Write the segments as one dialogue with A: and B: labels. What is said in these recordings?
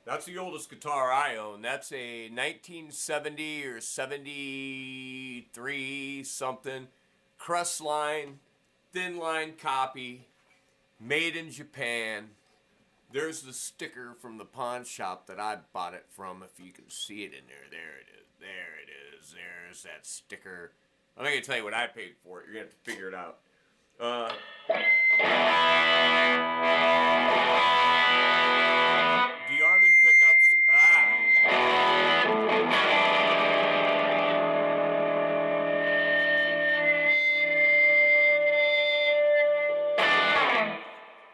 A: That's the oldest guitar I own. That's a 1970 or 73 something Crestline, thin line copy, made in Japan. There's the sticker from the pawn shop that I bought it from, if you can see it in there. There it is. There it is. There's that sticker. I'm not going to tell you what I paid for it. You're going to have to figure it out. DeArmond pickups.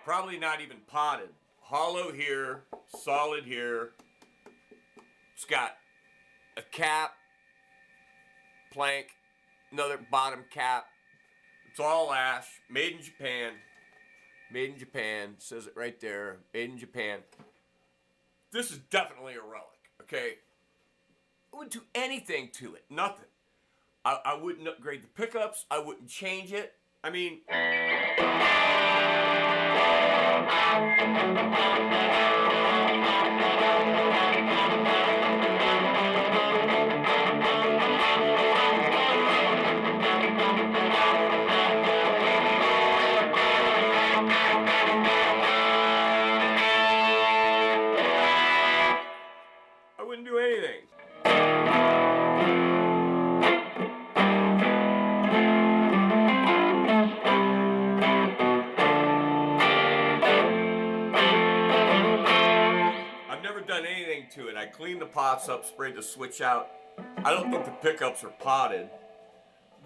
A: Probably not even potted. Hollow here, solid here. It's got a cap, plank, another bottom cap. It's all ash, made in Japan. Made in Japan, says it right there, made in Japan. This is definitely a relic, okay? I wouldn't do anything to it, nothing. I wouldn't upgrade the pickups, I wouldn't change it. I mean... I wouldn't do anything. I've never done anything to it. I cleaned the pots up, sprayed the switch out. I don't think the pickups are potted.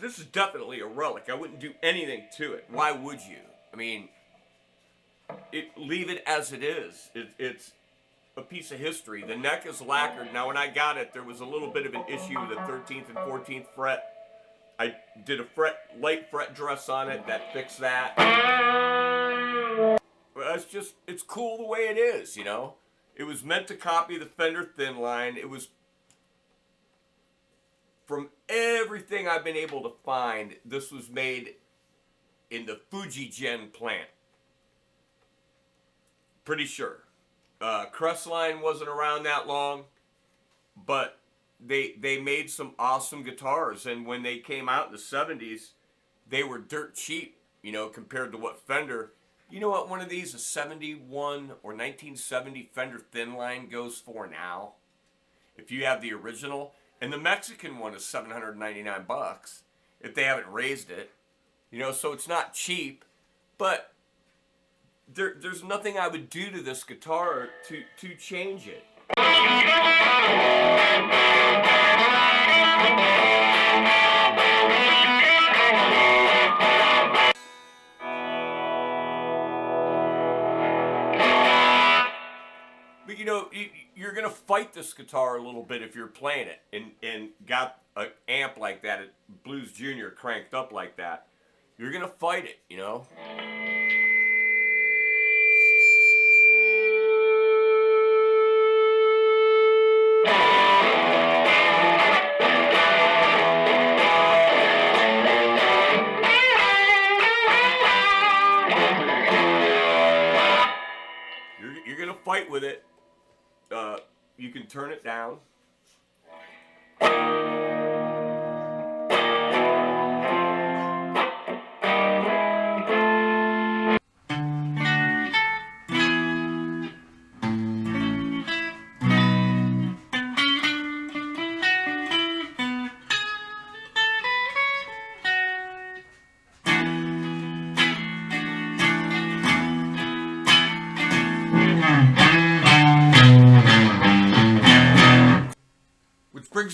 A: This is definitely a relic. I wouldn't do anything to it. Why would you? I mean, leave it as it is. It's a piece of history. The neck is lacquered. Now, when I got it, there was a little bit of an issue with the 13th and 14th fret. I did a light fret dress on it that fixed that. But it's cool the way it is, you know? It was meant to copy the Fender thin line. It was, from everything I've been able to find, this was made in the Fujigen plant. Pretty sure. Crestline wasn't around that long, but they made some awesome guitars, and when they came out in the 70s, they were dirt cheap, you know, compared to what Fender. You know what one of these, a 71 or 1970 Fender thin line, goes for now? If you have the original, and the Mexican one is $799 if they haven't raised it, you know, so it's not cheap, but there's nothing I would do to this guitar to change it. But you know, you're going to fight this guitar a little bit if you're playing it and got an amp like that, a Blues Junior cranked up like that. You're going to fight it, you know. You're going to fight with it. You can turn it down.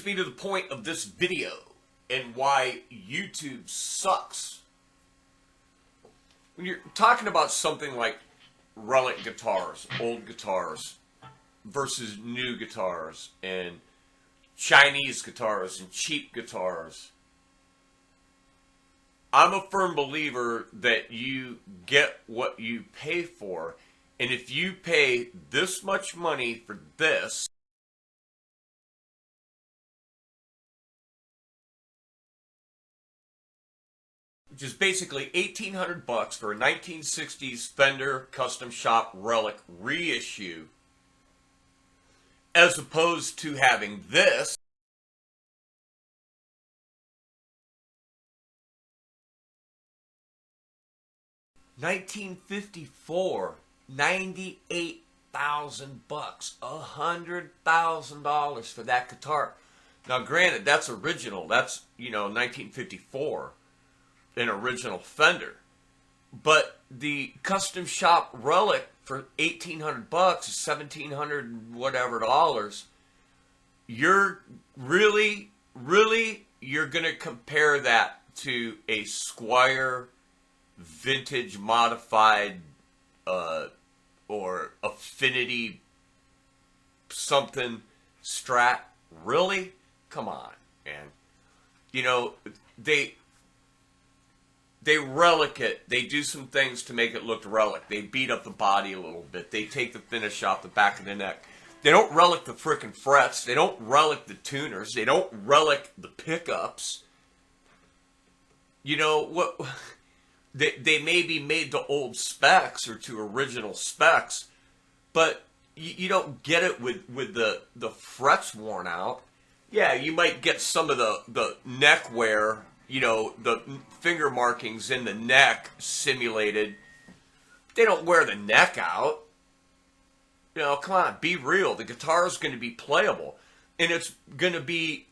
A: brings me to the point of this video and why YouTube sucks. When you're talking about something like relic guitars, old guitars, versus new guitars, and Chinese guitars, and cheap guitars, I'm a firm believer that you get what you pay for. And if you pay this much money for this, which is basically $1,800 for a 1960s Fender Custom Shop Relic reissue, as opposed to having this, $1954, $98,000, $100,000 for that guitar. Now, granted, that's original. That's 1954, an original Fender. But the Custom Shop Relic for $1,800, $1,700 whatever dollars, you're really you're gonna compare that to a Squier vintage modified or Affinity something Strat? Really? Come on, man. They relic it. They do some things to make it look relic. They beat up the body a little bit. They take the finish off the back of the neck. They don't relic the frickin' frets. They don't relic the tuners. They don't relic the pickups. What? They may be made to old specs or to original specs, but you don't get it with the frets worn out. Yeah, you might get some of the neck wear, the finger markings in the neck simulated. They don't wear the neck out. Come on, be real. The guitar is going to be playable, and it's going to be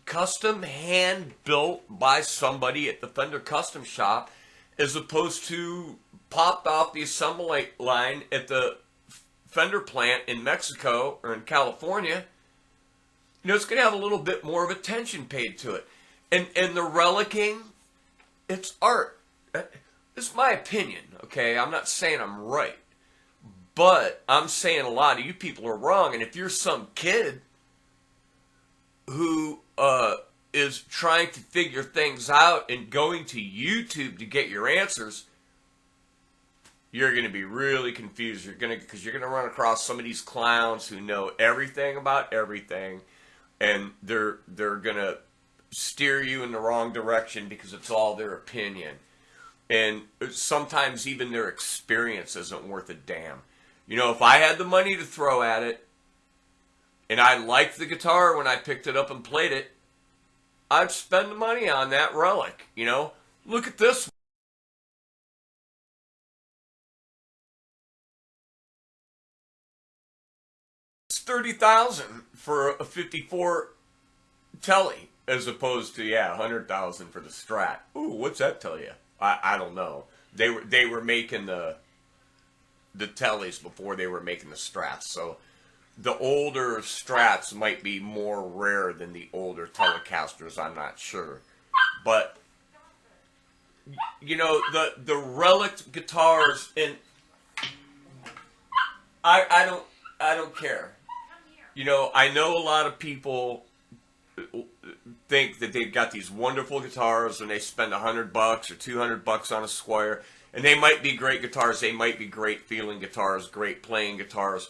A: custom hand built by somebody at the Fender Custom Shop, as opposed to popped off the assembly line at the Fender plant in Mexico or in California. It's going to have a little bit more of attention paid to it. And the relicking, it's art. This is my opinion, okay? I'm not saying I'm right. But I'm saying a lot of you people are wrong. And if you're some kid who is trying to figure things out and going to YouTube to get your answers, you're going to be really confused. Because you're going to run across some of these clowns who know everything about everything, and they're going to steer you in the wrong direction because it's all their opinion. And sometimes even their experience isn't worth a damn. If I had the money to throw at it, and I liked the guitar when I picked it up and played it, I'd spend the money on that relic. Look at this one. It's $30,000 for a '54 Telly, as opposed to $100,000 for the Strat. Ooh, what's that tell you? I don't know. They were making the Tellys before they were making the Strats, so the older Strats might be more rare than the older Telecasters. I'm not sure, but the relic guitars, and I don't care. I know a lot of people think that they've got these wonderful guitars and they spend $100 or $200 on a Squier, and they might be great guitars. They might be great feeling guitars, great playing guitars.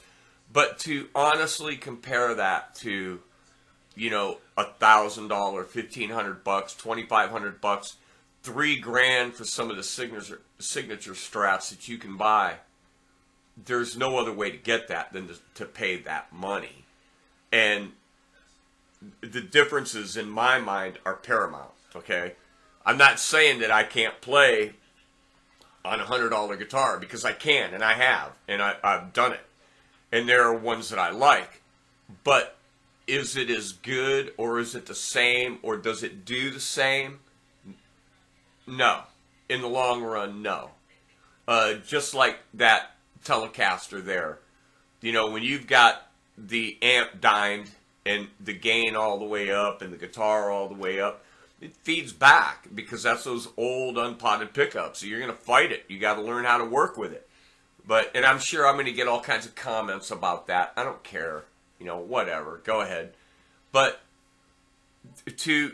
A: But to honestly compare that to, $1,000, $1,500, $2,500, $3,000 for some of the signature Strats that you can buy, there's no other way to get that than to pay that money. And the differences in my mind are paramount, okay? I'm not saying that I can't play on a $100 guitar, because I can, and I have, and I've done it. And there are ones that I like. But is it as good, or is it the same, or does it do the same? No. In the long run, no. Just like that Telecaster there. When you've got the amp dimed and the gain all the way up and the guitar all the way up, it feeds back because that's those old unpotted pickups. So you're going to fight it. You got to learn how to work with it. And I'm sure I'm going to get all kinds of comments about that. I don't care. You know, whatever. Go ahead. But to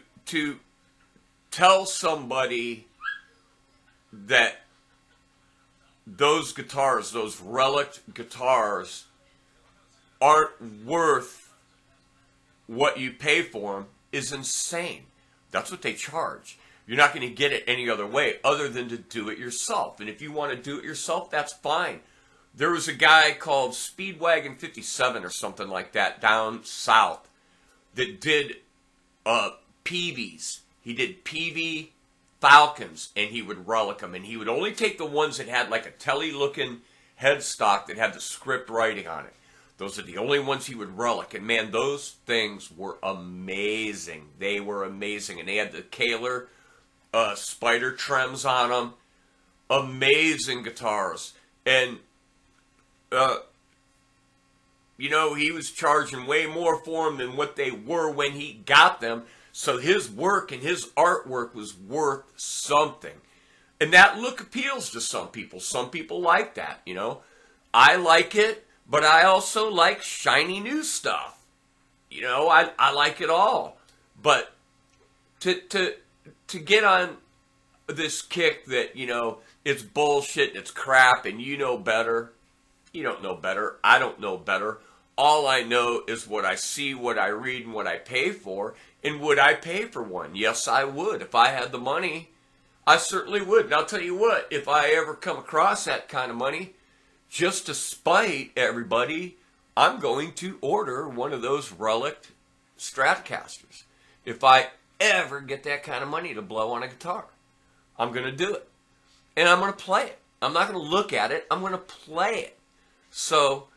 A: tell somebody that those guitars, those relic guitars, aren't worth what you pay for them is insane. That's what they charge. You're not going to get it any other way other than to do it yourself. And if you want to do it yourself, that's fine. There was a guy called Speedwagon 57 or something like that down south that did PVs. He did PV Falcons, and he would relic them. And he would only take the ones that had like a telly-looking headstock that had the script writing on it. Those are the only ones he would relic. And man, those things were amazing. They were amazing. And they had the Kahler spider trims on them. Amazing guitars. And, you know, he was charging way more for them than what they were when he got them. So his work and his artwork was worth something. And that look appeals to some people. Some people like that, you know. I like it, but I also like shiny new stuff. You know, I like it all. But to get on this kick that, you know, it's bullshit, it's crap, and you know better. You don't know better. I don't know better. All I know is what I see, what I read, and what I pay for. And would I pay for one? Yes, I would. If I had the money, I certainly would. And I'll tell you what, if I ever come across that kind of money, just to spite everybody, I'm going to order one of those relic Stratocasters. If I ever get that kind of money to blow on a guitar, I'm going to do it. And I'm going to play it. I'm not going to look at it. I'm going to play it. So,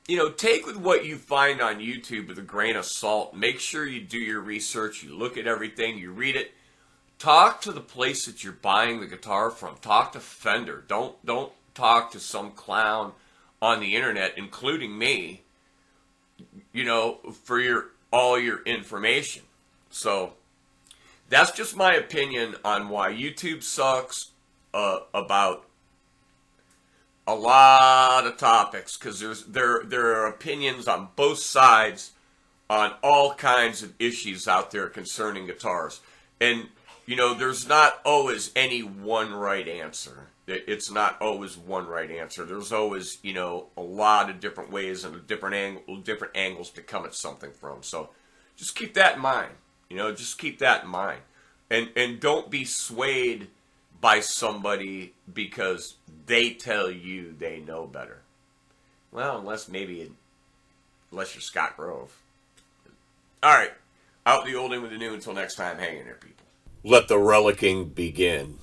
A: you know, take with what you find on YouTube with a grain of salt. Make sure you do your research. You look at everything. You read it. Talk to the place that you're buying the guitar from. Talk to Fender. Don't talk to some clown on the internet, including me, you know, for all your information. So that's just my opinion on why YouTube sucks about a lot of topics, because there are opinions on both sides on all kinds of issues out there concerning guitars. And, you know, there's not always any one right answer. It's not always one right answer. There's always, you know, a lot of different ways and different angles to come at something from. So just keep that in mind. You know, just keep that in mind. And don't be swayed by somebody because they tell you they know better. Well, unless you're Scott Grove. All right. Out the old in with the new. Until next time, hang in there, people. Let the relicking begin.